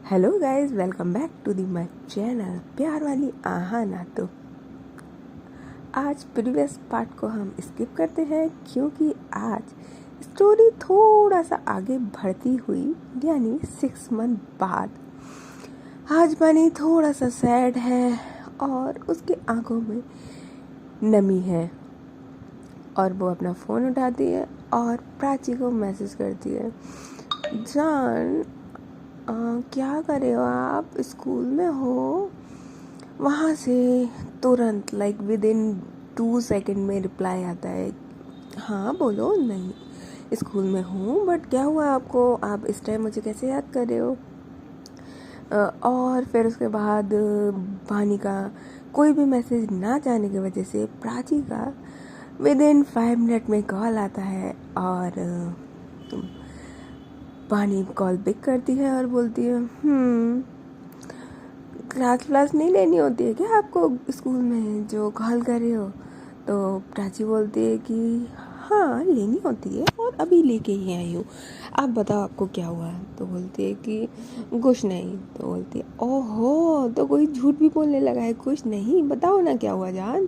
Hello guys, welcome back to the my channel प्यार वाली आहा ना। तो आज प्रीवियस पार्ट को हम स्किप करते हैं क्योंकि आज स्टोरी थोड़ा सा आगे बढ़ती हुई यानी 6 मंथ बाद आज बनी थोड़ा सा सैड है और उसकी आंखों में नमी है और वो अपना फ़ोन उठाती है और प्राची को मैसेज करती है, जान क्या कर रहे हो आप, स्कूल में हो? वहाँ से तुरंत विद इन 2 सेकेंड में रिप्लाई आता है, हाँ बोलो। नहीं, स्कूल में हूँ, बट क्या हुआ आपको, आप इस टाइम मुझे कैसे याद कर रहे हो? और फिर उसके बाद वानी का कोई भी मैसेज ना जाने की वजह से प्राची का विद इन 5 मिनट में कॉल आता है और वानी कॉल पिक करती है और बोलती है, क्लास नहीं लेनी होती है क्या आपको स्कूल में जो कॉल कर रहे हो? तो प्राची बोलती है कि हाँ लेनी होती है और अभी लेके ही आई हूँ, आप बताओ आपको क्या हुआ है? तो बोलती है कि कुछ नहीं। तो बोलती है, ओहो तो कोई झूठ भी बोलने लगा है, कुछ नहीं, बताओ ना क्या हुआ जान,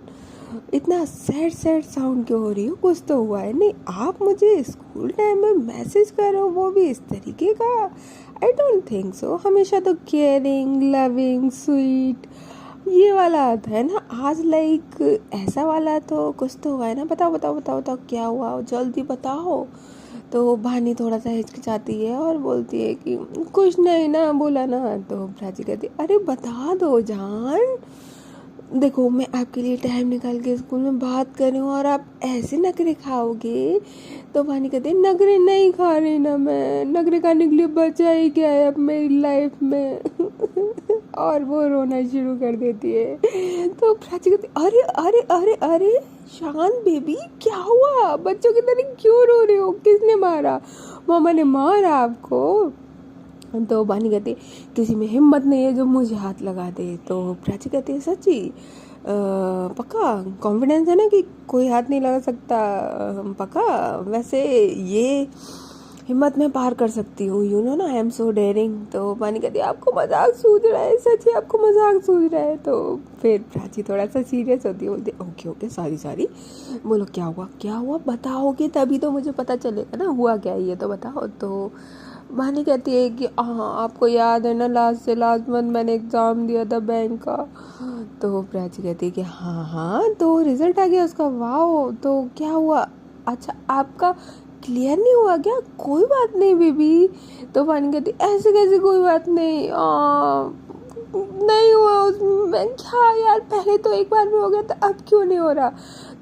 इतना सैड साउंड क्यों हो रही हो, कुछ तो हुआ है। नहीं, आप मुझे स्कूल टाइम में मैसेज करो वो भी इस तरीके का, आई डोंट थिंक सो। हमेशा तो केयरिंग, लविंग, स्वीट ये वाला आता है ना, आज ऐसा वाला, तो कुछ तो हुआ है ना, बताओ बताओ बताओ बताओ क्या हुआ, जल्दी बताओ। तो भानी थोड़ा सा हिचकिचाती है और बोलती है कि कुछ नहीं ना, बोला ना। तो प्राची कहती, अरे बता दो जान, देखो मैं आपके लिए टाइम निकाल के स्कूल में बात कर रही हूँ और आप ऐसे नखरे खाओगे? तो वानी कहते, नखरे नहीं खा रही ना मैं, नखरे खाने के लिए बचा ही क्या है अब मेरी लाइफ में। और वो रोना शुरू कर देती है। तो प्राची कहती, अरे अरे अरे अरे शांत बेबी, क्या हुआ, बच्चों की तरह क्यों रो रहे हो, किसने मारा, मामा ने मारा आपको? तो वानी कहती, किसी में हिम्मत नहीं है जो मुझे हाथ लगा दे। तो प्राची कहती है, सच्ची पक्का कॉन्फिडेंस है ना कि कोई हाथ नहीं लगा सकता? पक्का? वैसे ये हिम्मत मैं पार कर सकती हूँ, यू नो ना, आई एम सो डेयरिंग। तो वानी कहती है, आपको मजाक सूझ रहा है, सच्ची आपको मजाक सूझ रहा है? तो फिर प्राची थोड़ा सा सीरियस होती है, बोलती है, ओके ओके सॉरी, बोलो क्या हुआ बताओगे तभी तो मुझे पता चलेगा ना, हुआ क्या है ये तो बताओ। तो वानी कहती है कि हाँ आपको याद है ना, लास्ट मंथ मैंने एग्ज़ाम दिया था बैंक का। तो प्राची कहती है कि हाँ तो रिजल्ट आ गया उसका, वाह, तो क्या हुआ? अच्छा आपका क्लियर नहीं हुआ क्या? कोई बात नहीं बेबी। तो वानी कहती, ऐसे कैसे कोई बात नहीं, नहीं हुआ उसमें क्या यार, पहले तो एक बार में हो गया था, अब क्यों नहीं हो रहा?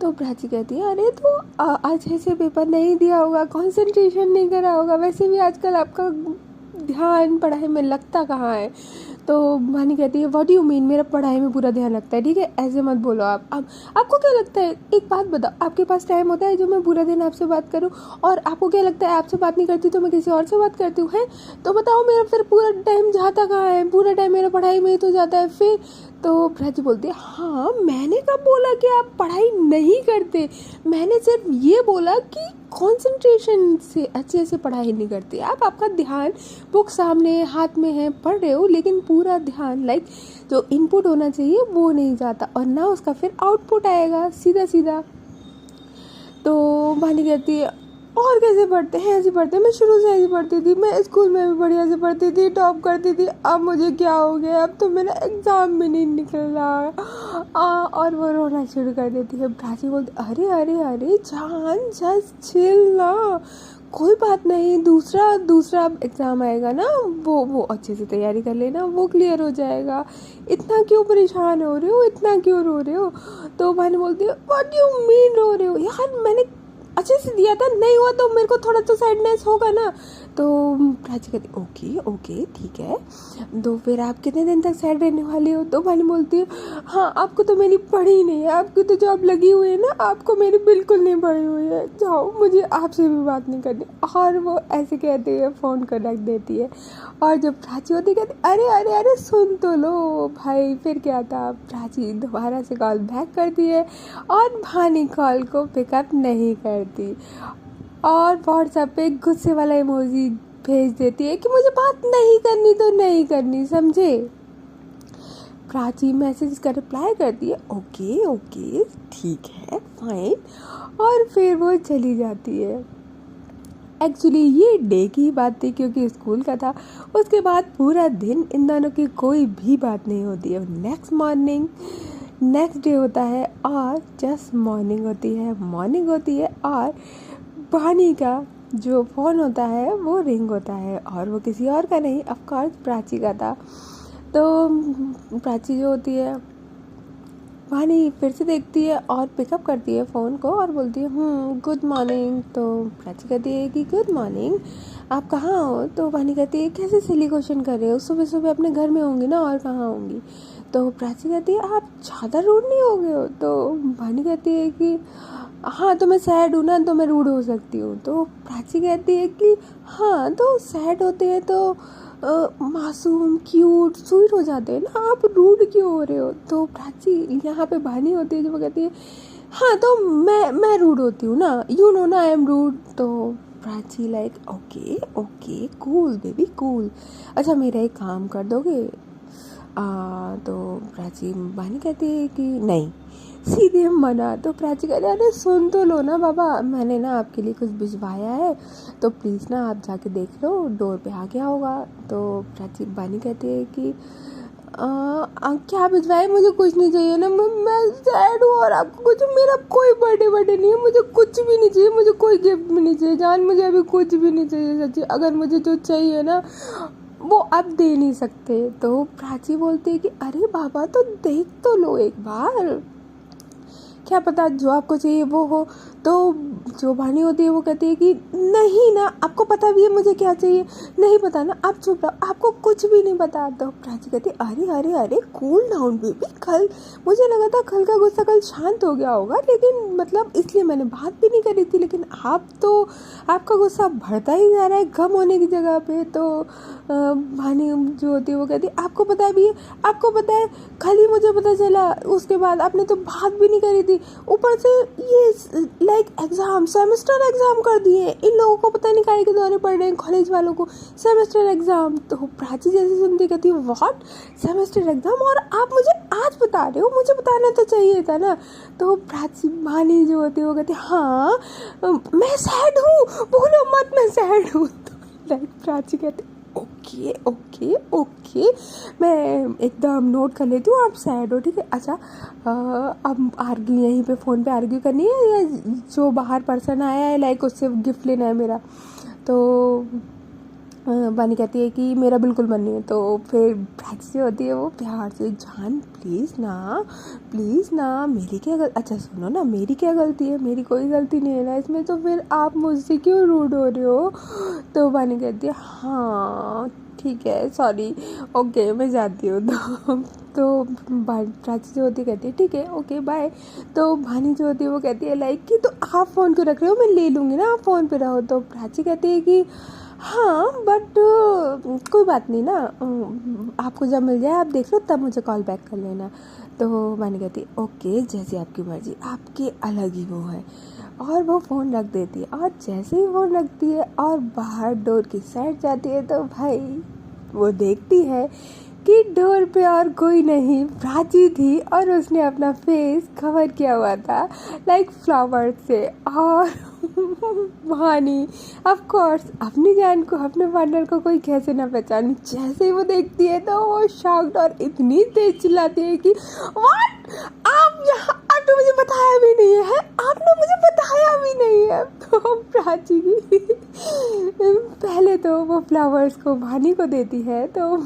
तो प्राची कहती है, अरे तो अच्छे से पेपर नहीं दिया होगा, कंसंट्रेशन नहीं करा होगा, वैसे भी आजकल आपका ध्यान पढ़ाई में लगता कहाँ है? तो वानी कहती है, व्हाट यू मीन, मेरा पढ़ाई में पूरा ध्यान लगता है, ठीक है ऐसे मत बोलो आप। अब आपको क्या लगता है, एक बात बताओ, आपके पास टाइम होता है जो मैं पूरा दिन आपसे बात करूं? और आपको क्या लगता है आपसे बात नहीं करती तो मैं किसी और से बात करती हूँ? है तो बताओ, मेरा फिर पूरा टाइम जाता कहाँ है? पूरा टाइम मेरा पढ़ाई में ही तो जाता है फिर। तो प्राची बोलती है, हाँ मैंने कब बोला कि आप पढ़ाई नहीं करते, मैंने सिर्फ ये बोला कि कंसंट्रेशन से अच्छे से पढ़ाई नहीं करते आप, आपका ध्यान बुक सामने हाथ में है, पढ़ रहे हो, लेकिन पूरा ध्यान जो इनपुट होना चाहिए वो नहीं जाता और ना उसका फिर आउटपुट आएगा सीधा। तो वानी कहती है, और कैसे पढ़ते हैं? ऐसे पढ़ते हैं, मैं शुरू से ऐसे पढ़ती थी, मैं स्कूल में भी बढ़िया से पढ़ती थी, टॉप करती थी, अब मुझे क्या हो गया, अब तो मेरा एग्ज़ाम भी नहीं निकल रहा। और वो रोना शुरू कर देती है। प्राची बोलती, अरे अरे अरे जान, जस्ट चिल ना, कोई बात नहीं, दूसरा एग्ज़ाम आएगा ना, वो अच्छे से तैयारी कर लेना, वो क्लियर हो जाएगा, इतना क्यों परेशान हो रहे हो, इतना क्यों रो रहे हो? तो मैंने बोलती है, व्हाट यू मीन रो रहे हो यार, मैंने अच्छे से दिया था, नहीं हुआ तो मेरे को थोड़ा तो सैडनेस होगा ना। तो प्राची कहती, ओके ठीक है, तो फिर आप कितने दिन तक सैड रहने वाले हो? तो मैंने बोलती है, हाँ आपको तो मेरी पढ़ी नहीं है, आपकी तो जॉब लगी हुई है ना, आपको मेरी बिल्कुल नहीं पढ़ी हुई है, जाओ मुझे आपसे भी बात नहीं करनी। और वो ऐसे कहते हुए फ़ोन को रख देती है। और जब प्राची होती कहती, अरे अरे अरे सुन तो लो भाई, फिर क्या था, प्राची दोबारा से कॉल बैक करती है और भानी कॉल को पिकअप नहीं करती और व्हाट्सएप पे गुस्से वाला इमोजी भेज देती है कि मुझे बात नहीं करनी तो नहीं करनी, समझे। प्राची मैसेज का रिप्लाई करती है ओके ओके ठीक है फाइन, और फिर वो चली जाती है। एक्चुअली ये डे की बात थी क्योंकि स्कूल का था। उसके बाद पूरा दिन इन दोनों की कोई भी बात नहीं होती है। नेक्स्ट डे होता है और जस्ट मॉर्निंग होती है और वानी का जो फ़ोन होता है वो रिंग होता है और वो किसी और का नहीं, ऑफ कोर्स प्राची का था। तो प्राची जो होती है वानी फिर से देखती है और पिकअप करती है फ़ोन को और बोलती है गुड मॉर्निंग। तो प्राची कहती है कि गुड मॉर्निंग, आप कहाँ हो। तो वानी कहती है कैसे सिली क्वेश्चन कर रहे हो, सुबह सुबह अपने घर में होंगी ना, और कहाँ होंगी। तो प्राची कहती है आप ज़्यादा रूड नहीं हो गए हो। तो वानी कहती है कि हाँ तो मैं सैड हूँ ना, तो मैं रूड हो सकती हूँ। तो प्राची कहती है कि हाँ तो सैड होते हैं तो मासूम क्यूट स्वीट हो जाते हैं ना, आप रूड क्यों हो रहे हो। तो प्राची यहाँ पे वानी होती है जो वो कहती है हाँ तो मैं रूड होती हूँ ना, यू नो ना आई एम रूड। तो Prachi like okay okay cool baby cool, अच्छा मेरा एक काम कर दोगे। तो प्राची वानी कहती है कि नहीं, सीधे मना। तो प्राची कहती है अरे सुन तो लो ना बाबा, मैंने ना आपके लिए कुछ भिजवाया है तो प्लीज़ ना आप जाके देख लो, डोर पे आ गया होगा। तो प्राची वानी कहती है कि क्या भिजवाए, मुझे कुछ नहीं चाहिए ना, मैं सैड हूँ और आपको कुछ, मेरा कोई बर्थडे नहीं है, मुझे कुछ भी नहीं चाहिए, मुझे कोई गिफ्ट भी नहीं चाहिए जान, मुझे अभी कुछ भी नहीं चाहिए सच्ची, अगर मुझे जो चाहिए ना वो आप दे नहीं सकते। तो प्राची बोलती है कि अरे बाबा तो देख तो लो एक बार, क्या पता जो आपको चाहिए वो हो। तो जो वानी होती है वो कहती है कि नहीं ना, आपको पता भी है मुझे क्या चाहिए, नहीं पता ना, आप चुप रहो, आपको कुछ भी नहीं पता। तो प्राची कहती है अरे अरे अरे कूल डाउन बेबी, कल मुझे लगा था कल का गुस्सा कल शांत हो गया होगा, लेकिन मतलब इसलिए मैंने बात भी नहीं करी थी, लेकिन आप तो आपका गुस्सा बढ़ता ही जा रहा है कम होने की जगह पे। तो वानी जो होती है वो कहती है आपको पता भी है, आपको पता है कल ही मुझे पता चला, उसके बाद आपने तो बात भी नहीं करी थी, ऊपर से ये लाइक एग्जाम सेमेस्टर एग्जाम कर दिए, इन लोगों को पता नहीं काहे के दौरे पड़ रहे हैं, कॉलेज वालों को सेमेस्टर एग्जाम। तो प्राची जैसे सुनती कहती है व्हाट सेमेस्टर एग्जाम, और आप मुझे आज बता रहे हो, मुझे बताना तो चाहिए था ना। तो प्राची वानी जो होती है वो कहती है हाँ मैं सैड हूँ, बोलो मत मैं सैड हूँ। तो लाइक प्राची कहती है ओके ओके ओके मैं एकदम नोट कर लेती हूँ, आप सैड हो ठीक है। अच्छा अब आर्ग्यू यहीं पे फ़ोन पे आर्ग्यू करनी है या जो बाहर पर्सन आया है लाइक उससे गिफ्ट लेना है मेरा। तो वानी कहती है कि मेरा बिल्कुल मन नहीं है। तो फिर प्राची होती है वो प्यार से जान प्लीज़ ना मेरी क्या अच्छा सुनो ना, मेरी क्या गलती है, मेरी कोई गलती नहीं है ना इसमें, तो फिर आप मुझसे क्यों रूड हो रहे हो। तो वानी कहती है हाँ ठीक है सॉरी ओके मैं जाती हूँ। तो प्राची जो होती है कहती है ठीक है ओके बाय। तो वानी जो होती है वो कहती है लाइक कि तो आप फ़ोन क्यों रख रहे हो, मैं ले लूँगी ना, आप फ़ोन पे रहो। तो प्राची कहती है कि हाँ बट कोई बात नहीं ना, आपको जब मिल जाए आप देख लो तब मुझे कॉल बैक कर लेना। तो वानी कहती है ओके जैसे आपकी मर्जी, आपके अलग ही वो है, और वो फ़ोन रख देती है। और जैसे ही फ़ोन रखती है और बाहर डोर की साइड जाती है तो भाई वो देखती है कि डोर पे और कोई नहीं प्राची थी, और उसने अपना फेस कवर किया हुआ था लाइक फ्लावर से। और वानी ऑफ कोर्स अपनी जान को अपने पार्टनर को कोई कैसे ना पहचाने, जैसे ही वो देखती है तो वो शॉक्ड और इतनी तेज चिल्लाती है कि व्हाट आप यहाँ, आपने मुझे बताया भी नहीं है, आपने मुझे बताया भी नहीं है। तो प्राची की पहले तो वो फ्लावर्स को वानी को देती है, तो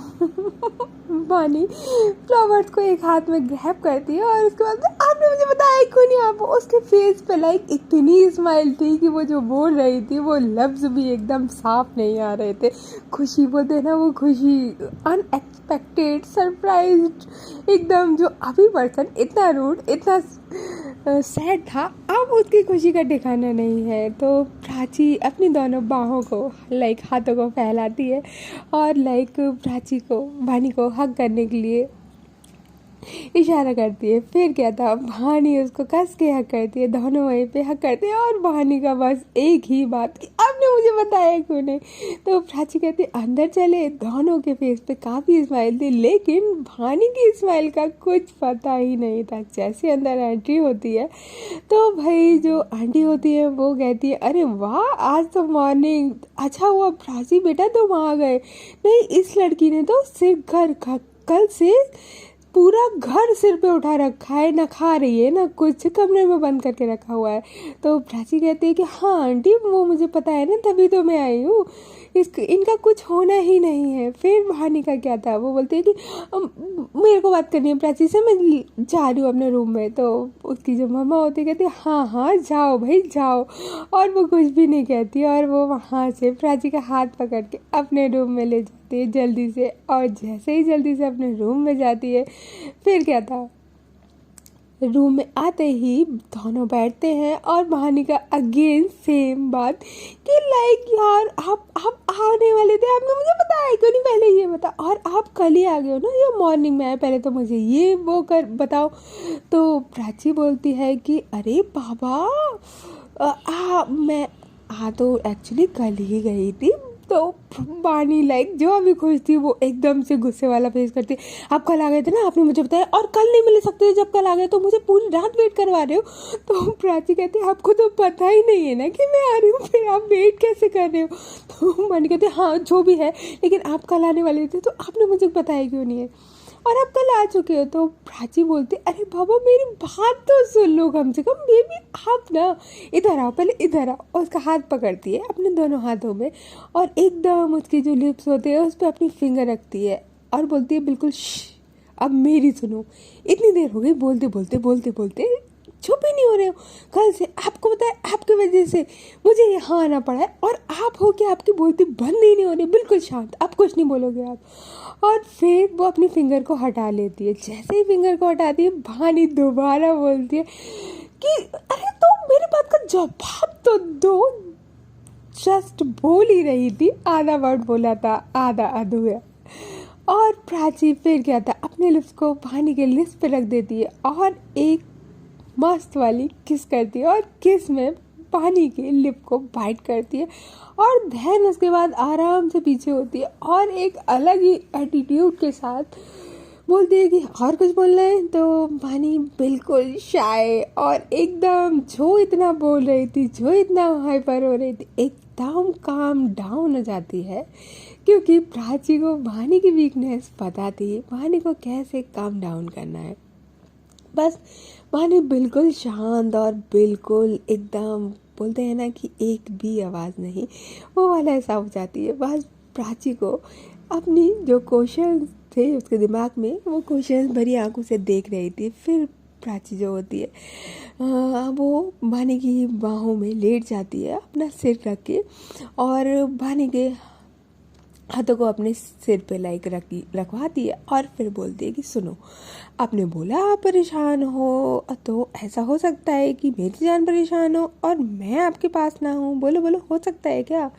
वानी फ्लावर्स को एक हाथ में ग्रैब करती है और उसके बाद आपने मुझे बताया क्यों नहीं। आप उसके फेस पे लाइक इतनी स्माइल थी कि वो जो बोल रही थी वो लफ्ज़ भी एकदम साफ नहीं आ रहे थे। खुशी बोलते हैं ना, वो खुशी अनएक्सपेक्टेड सरप्राइज्ड एकदम, जो अभी पर्सन इतना रूड इतना सैड था अब उसकी खुशी का ठिकाना नहीं है। तो प्राची अपनी दोनों बाहों को लाइक हाथों को फैलाती है और लाइक प्राची को वानी को हग करने के लिए इशारा करती है। फिर क्या था, भानी उसको कस के हक करती है, दोनों वहीं पे हक करते हैं और भानी का बस एक ही बात कि आपने मुझे बताया क्यों नहीं। तो प्राची कहती है अंदर चले। दोनों के फेस पे काफ़ी स्माइल थी, लेकिन भानी की स्माइल का कुछ पता ही नहीं था। जैसे अंदर एंट्री होती है तो भाई जो आंटी होती है वो कहती है अरे वाह, आज तो मॉर्निंग अच्छा हुआ प्राची बेटा तुम आ गए। नहीं, इस लड़की ने तो सिर्फ कल से पूरा घर सिर पे उठा रखा है, ना खा रही है ना कुछ, कमरे में बंद करके रखा हुआ है। तो प्राची कहती है कि हाँ आंटी, वो मुझे पता है ना, तभी तो मैं आई हूँ, इनका कुछ होना ही नहीं है। फिर भानी का क्या था, वो बोलती है कि मेरे को बात करनी है प्राची से, मैं जा रही हूँ अपने रूम में। तो उसकी जो मम्मा होती है कहती है हाँ हाँ जाओ भाई जाओ, और वो कुछ भी नहीं कहती और वो वहाँ से प्राची का हाथ पकड़ के अपने रूम में ले जाती है जल्दी से। और जैसे ही जल्दी से अपने रूम में जाती है, फिर क्या था, रूम में आते ही दोनों बैठते हैं और भानी का अगेन सेम बात कि लाइक यार आप आने वाले थे, आपने मुझे बताया क्यों नहीं पहले, ये बता, और आप कल ही आ गए हो ना, ये मॉर्निंग में आए, पहले तो मुझे ये वो कर बताओ। तो प्राची बोलती है कि अरे बाबा मैं तो एक्चुअली कल ही गई थी। तो बानी लाइक जो अभी खुश थी वो एकदम से गुस्से वाला फेस करती है, आप कल आ गए थे ना, आपने मुझे बताया, और कल नहीं मिल सकते, जब कल आ गए तो मुझे पूरी रात वेट करवा रहे हो। तो प्राची कहती है आपको तो पता ही नहीं है ना कि मैं आ रही हूँ, फिर आप वेट कैसे कर रहे हो। तो बानी कहते हाँ जो भी है, लेकिन आप कल आने वाले थे तो आपने मुझे बताया क्यों नहीं है, और आप कल आ चुके हो। तो प्राची बोलती अरे बाबा मेरी बात तो सुन लो कम से कम, बेबी आप ना इधर आओ, पहले इधर आओ। और उसका हाथ पकड़ती है अपने दोनों हाथों में और एकदम उसकी जो लिप्स होते हैं उस पर अपनी फिंगर रखती है और बोलती है बिल्कुल अब मेरी सुनो, इतनी देर हो गई बोलते बोलते बोलते बोलते, चुप ही नहीं हो रहे हो। कल से आपको पता है आपकी वजह से मुझे यहाँ आना पड़ा है, और आप हो कि आपकी बोलती बंद ही नहीं हो रही, बिल्कुल शांत, आप कुछ नहीं बोलोगे आप। और फिर वो अपनी फिंगर को हटा लेती है। जैसे ही फिंगर को हटाती है, भानी दोबारा बोलती है कि अरे तो मेरी बात का जवाब तो दो, जस्ट बोल ही रही थी, आधा वर्ड बोला था, आधा अधूरा। और प्राची फिर क्या था, अपने लिप्स को भानी के लिप्स पे रख देती है और एक मस्त वाली किस करती है, और किस में पानी के लिप को बाइट करती है, और धैन उसके बाद आराम से पीछे होती है और एक अलग ही एटीट्यूड के साथ बोलती है कि और कुछ बोलना है। तो पानी बिल्कुल शाय और एकदम जो इतना बोल रही थी, जो इतना हाइपर हो रही थी, एकदम काम डाउन हो जाती है, क्योंकि प्राची को भानी की वीकनेस पता थी, भानी को कैसे काम डाउन करना है। बस भानी बिल्कुल शांत और बिल्कुल एकदम बोलते हैं ना कि एक भी आवाज़ नहीं, वो वाला ऐसा हो जाती है। बस प्राची को अपनी जो क्वेश्चन थे उसके दिमाग में, वो क्वेश्चन भरी आंखों से देख रही थी। फिर प्राची जो होती है वो भानी की बाहों में लेट जाती है अपना सिर रख के, और भानी के हाथों को अपने सिर पे लाइक रखवाती है और फिर बोलती है कि सुनो, आपने बोला आप परेशान हो, तो ऐसा हो सकता है कि मेरी जान परेशान हो और मैं आपके पास ना हूँ, बोलो बोलो हो सकता है क्या।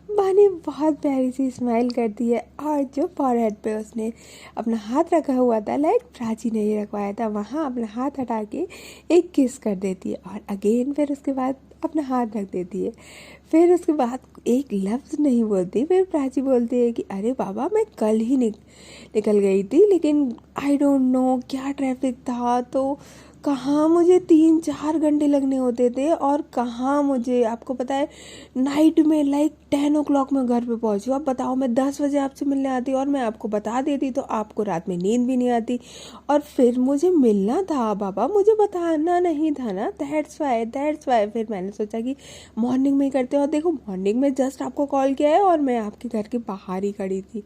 बानी बहुत प्यारी सी स्माइल करती है और जो फॉरहेड पे उसने अपना हाथ रखा हुआ था, लाइक प्राची ने ही रखवाया था, वहाँ अपना हाथ हटा के एक किस कर देती है और अगेन फिर उसके बाद अपना हाथ रख देती है। फिर उसके बाद एक लफ्ज़ नहीं बोलती। फिर प्राची बोलती है कि अरे बाबा मैं कल ही निकल गई थी, लेकिन आई डोंट नो क्या ट्रैफिक था, तो कहाँ मुझे 3-4 घंटे लगने होते थे, और कहाँ मुझे, आपको पता है नाइट में लाइक 10 o'clock मैं घर पे पहुँची। अब बताओ मैं 10 बजे आपसे मिलने आती और मैं आपको बता देती तो आपको रात में नींद भी नहीं आती, और फिर मुझे मिलना था बाबा, मुझे बताना नहीं था ना, दैट्स वाई। फिर मैंने सोचा कि मॉर्निंग में ही करते, और देखो मॉर्निंग में जस्ट आपको कॉल किया है और मैं आपके घर के बाहर ही खड़ी थी।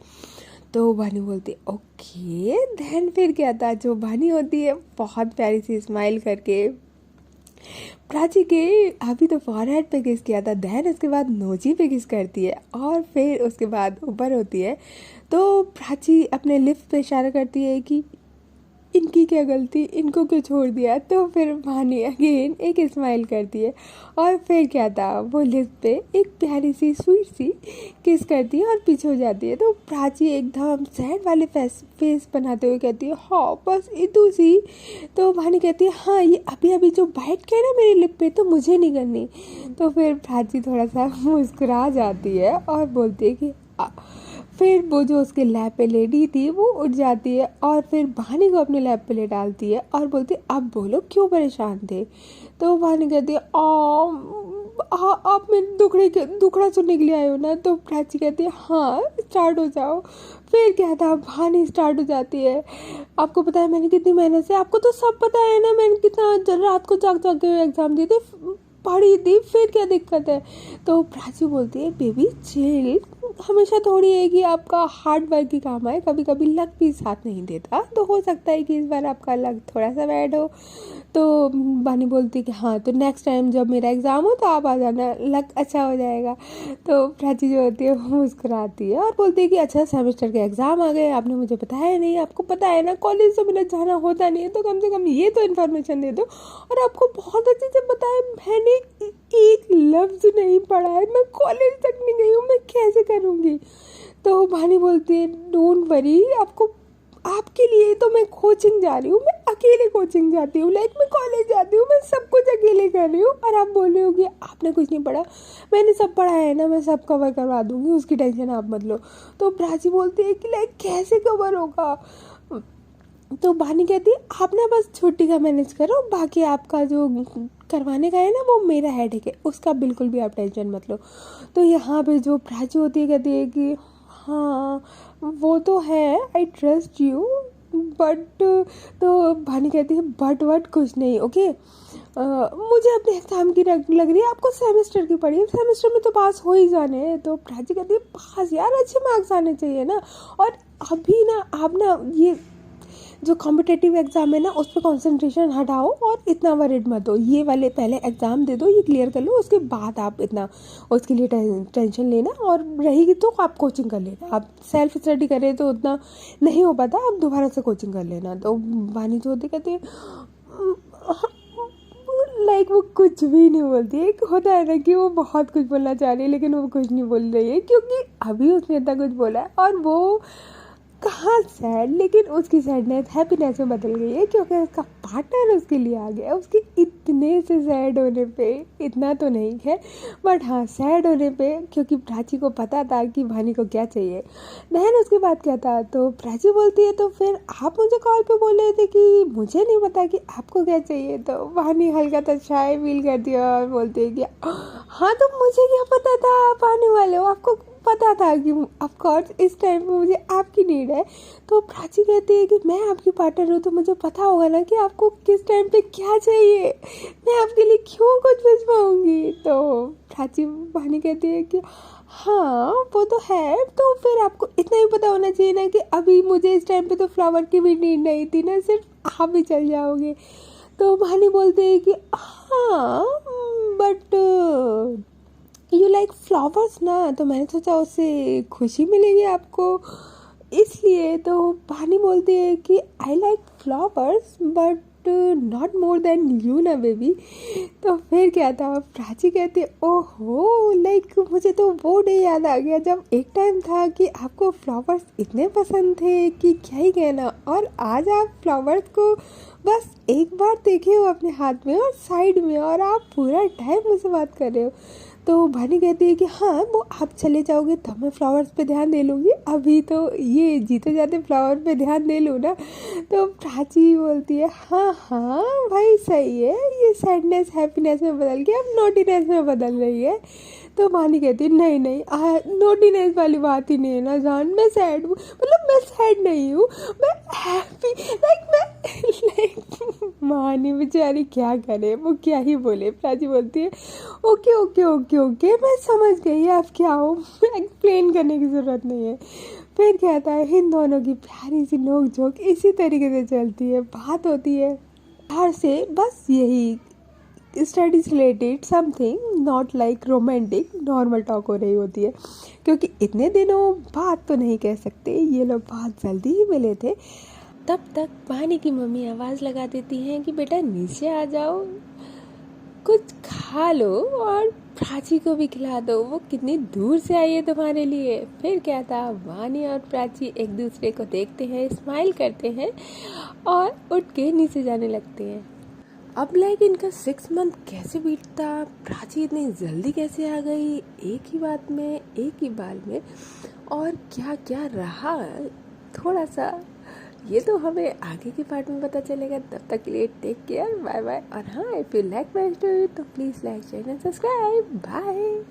तो भानी बोलती ओके देन। फिर क्या था, जो भानी होती है बहुत प्यारी सी स्माइल करके प्राची के अभी तो फॉरहेड पे किस किया था, देन उसके बाद नोची पे किस करती है, और फिर उसके बाद ऊपर होती है। तो प्राची अपने लिप्स पे इशारा करती है कि इनकी क्या गलती, इनको क्यों छोड़ दिया। तो फिर भानी अगेन एक स्माइल करती है और फिर क्या था, वो लिप पे एक प्यारी सी स्वीट सी किस करती है और पीछे हो जाती है। तो प्राची एकदम सैड वाले फेस बनाते हुए कहती है हाँ बस इतू सी। तो भानी कहती है हाँ ये अभी अभी जो बाइट किया ना मेरे लिप पे, तो मुझे नहीं करनी। तो फिर प्राची थोड़ा सा मुस्कुरा जाती है और बोलती है कि फिर वो जो उसके लैब पे लेडी थी वो उठ जाती है और फिर भानी को अपने लैब पे ले डालती है और बोलती है अब बोलो क्यों परेशान थे। तो भानी कहती है आप मेरे दुखड़ा सुनने के लिए आए हो ना। तो प्राची कहती है हाँ स्टार्ट हो जाओ। फिर क्या था, भानी स्टार्ट हो जाती है। आपको पता है मैंने कितनी मेहनत से, आपको तो सब पता है ना मैंने कितना रात को जाग जाग के एग्ज़ाम दिए थे, पढ़ी थी, फिर क्या दिक्कत है। तो प्राची बोलती है बेबी चिल, हमेशा थोड़ी है कि आपका हार्ड वर्क ही काम आए, कभी कभी लक भी साथ नहीं देता, तो हो सकता है कि इस बार आपका लक थोड़ा सा बैड हो। तो बानी बोलती है कि हाँ तो नेक्स्ट टाइम जब मेरा एग्ज़ाम हो तो आप आ जाना, लक अच्छा हो जाएगा। तो प्राची जो होती है वो मुस्कुराती है और बोलती है कि अच्छा सेमेस्टर के एग्ज़ाम आ गए, आपने मुझे बताया नहीं, आपको पता है ना कॉलेज तो मेरा जाना होता नहीं है, तो कम से कम ये तो इन्फॉर्मेशन दे दो। और आपको बहुत अच्छे से पता है मैंने एक लफ्ज़ नहीं पढ़ा है, मैं कॉलेज तक नहीं गई हूँ, मैं कैसे करूँगी। तो भानी बोलती है डोंट वरी, आपको आपके लिए तो मैं कोचिंग जा रही हूँ, मैं अकेले कोचिंग जाती हूँ, लाइक मैं कॉलेज जाती हूँ, मैं सब कुछ अकेले कर रही हूँ। और आप बोल रहे हो कि आपने कुछ नहीं पढ़ा, मैंने सब पढ़ा है ना, मैं सब कवर करवा दूँगी, उसकी टेंशन आप मत लो। तो प्राची बोलती है कि लाइक कैसे कवर होगा। तो भानी कहती है आप ना बस छुट्टी का मैनेज करो, बाकी आपका जो करवाने का है ना वो मेरा हेडेक है, उसका बिल्कुल भी आप टेंशन मत लो। तो यहाँ पे जो प्राची होती है कहती है कि हाँ वो तो है, आई ट्रस्ट यू बट। तो भानी कहती है बट कुछ नहीं, ओके मुझे अपने एग्ज़ाम की लग रही है, आपको सेमेस्टर की पड़ी है, सेमेस्टर में तो पास हो ही जाने हैं। तो प्राची कहती है पास यार, अच्छे मार्क्स आने चाहिए ना। और अभी ना आप ना ये जो कॉम्पिटेटिव एग्ज़ाम है ना उस पर कॉन्सेंट्रेशन हटाओ और इतना वरीड मत हो, ये वाले पहले एग्ज़ाम दे दो, ये क्लियर कर लो, उसके बाद आप इतना उसके लिए टेंशन लेना, और रहेगी तो आप कोचिंग कर लेना, आप सेल्फ स्टडी करें तो उतना नहीं हो पाता, आप दोबारा से कोचिंग कर लेना। तो वानी जो होती कहती है लाइक वो कुछ भी नहीं बोलती है। एक होता है ना कि वो बहुत कुछ बोलना चाह रही है लेकिन वो कुछ नहीं बोल रही है क्योंकि अभी उसने इतना कुछ बोला है और वो कहाँ सैड, लेकिन उसकी सैडनेस हैप्पीनेस में बदल गई है क्योंकि उसका पार्टनर उसके लिए आ गया। उसके इतने से सैड होने पे, इतना तो नहीं है बट हाँ सैड होने पे, क्योंकि प्राची को पता था कि भानी को क्या चाहिए। देन उसके बाद क्या था, तो प्राची बोलती है तो फिर आप मुझे कॉल पे बोल रहे थे कि मुझे नहीं पता कि आपको क्या चाहिए। तो भानी हल्का सा शाय फील करती है और बोलती है कि हाँ तो मुझे क्या पता था आप आने वाले हो, आपको पता था कि ऑफ कोर्स इस टाइम पे मुझे आपकी नीड है। तो प्राची कहती है कि मैं आपकी पार्टनर हूँ तो मुझे पता होगा ना कि आपको किस टाइम पे क्या चाहिए, मैं आपके लिए क्यों कुछ भिजवाऊँगी। तो प्राची भानी कहती है कि हाँ वो तो है, तो फिर आपको इतना ही पता होना चाहिए ना कि अभी मुझे इस टाइम पे तो फ्लावर की भी नीड नहीं थी ना, सिर्फ आप भी चल जाओगे। तो भानी बोलते हैं कि हाँ बट यू लाइक फ्लावर्स ना, तो मैंने सोचा उससे खुशी मिलेगी आपको, इसलिए। तो भानी बोलती है कि I like flowers but not more than you ना बेबी। तो फिर क्या था, प्राची कहती है ओहो लाइक मुझे तो वो डे याद आ गया जब एक टाइम था कि आपको फ्लावर्स इतने पसंद थे कि क्या ही कहना, और आज आप फ्लावर्स को बस एक बार देखे हो अपने हाथ में और साइड में, और आप पूरा टाइम मुझसे बात कर रहे हो। तो भानी कहती है कि हाँ वो आप चले जाओगे तब मैं फ्लावर्स पे ध्यान दे लूँगी, अभी तो ये जीते जाते फ्लावर पे ध्यान दे लूँ ना। तो प्राची बोलती है हाँ हाँ भाई सही है, ये सैडनेस हैप्पीनेस में बदल के अब नोटीनेस में बदल रही है। तो भानी कहती है नहीं नहीं नोटीनेस वाली बात ही नहीं है ना जान, मैं सैड हूँ, मतलब मैं सैड नहीं हूँ, मैं हैप्पी, लाइक मैं लाइक भानी बेचारी क्या करे, वो क्या ही बोले। प्राची बोलती है ओके ओके ओके ओके मैं समझ गई आप क्या हो, एक्सप्लेन करने की ज़रूरत नहीं है। फिर कहता है इन दोनों की प्यारी सी नोक झोंक इसी तरीके से चलती है, बात होती है बाहर से, बस यही studies related something, not like romantic, normal talk हो रही होती है क्योंकि इतने दिनों बात तो नहीं कह सकते, ये लोग बहुत जल्दी ही मिले थे। तब तक वानी की मम्मी आवाज़ लगा देती हैं कि बेटा नीचे आ जाओ, कुछ खा लो और प्राची को भी खिला दो, वो कितनी दूर से आई है तुम्हारे लिए। फिर क्या था, वानी और प्राची एक दूसरे को देखते हैं, स्माइल करते हैं और उठ के नीचे जाने लगते हैं। अब लाइक इनका 6 मंथ कैसे बीतता, प्राची इतनी जल्दी कैसे आ गई एक ही बात में, एक ही बाल में, और क्या क्या रहा थोड़ा सा, ये तो हमें आगे के पार्ट में पता चलेगा। तब तक के लिए टेक केयर, बाय बाय। और हाँ, if you like my story तो please like, share and subscribe. Bye.